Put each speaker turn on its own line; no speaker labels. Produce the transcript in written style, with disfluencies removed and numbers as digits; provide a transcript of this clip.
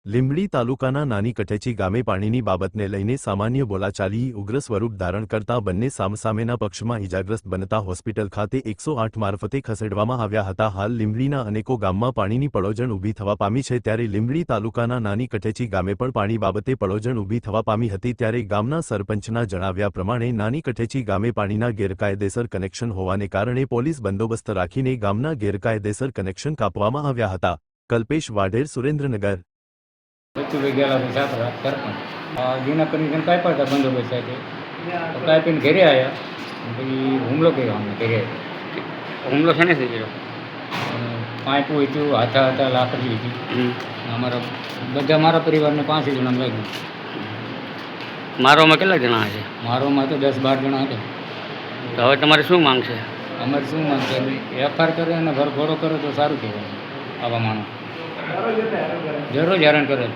લીંબડી તાલુકાના નાની કઠેચી ગામે પાણીની બાબતને લઈને સામાન્ય બોલાચાલી ઉગ્ર સ્વરૂપ ધારણ કરતા બંને સામસામેના પક્ષમાં ઇજાગ્રસ્ત બનતા હોસ્પિટલ ખાતે 108 મારફતે ખસેડવામાં આવ્યા હતા। હાલ લીંબડીના અનેકો ગામમાં પાણીની પડોજણ ઊભી થવા પામી છે, ત્યારે લીંબડી તાલુકાના નાની કઠેચી ગામે પણ પાણી બાબતે પડોજણ ઊભી થવા પામી હતી। ત્યારે ગામના સરપંચના જણાવ્યા પ્રમાણે નાની કઠેચી ગામે પાણીના ગેરકાયદેસર કનેક્શન હોવાને કારણે પોલીસ બંદોબસ્ત રાખીને ગામના ગેરકાયદેસર કનેક્શન કાપવામાં આવ્યા હતા। કલ્પેશ વાઢેર, સુરેન્દ્રનગર।
गेला छात्रा सरपंच जीना कनेक्शन काय पड़ता बंदोबस्त है तो काय पिन घेरे आया भाई हुमलो કર્યો અમે ઘરે
હુમલો છે ને થઈ ગયો
પાઇપ હોય તો હાથા હાથા લાકડી હતી અમારા બધા મારા પરિવારને 5 જણા લાગ્યું।
મારોમાં કેટલા જણા છે?
મારોમાં તો 10-12 જણા હતા।
તો હવે તમારે શું માંગ છે?
અમારે શું માંગ છે? એફઆર કરે અને ભરઘોડો કરે તો સારું કહેવાય। આવા માણસ દરરોજ હેરાન કરે।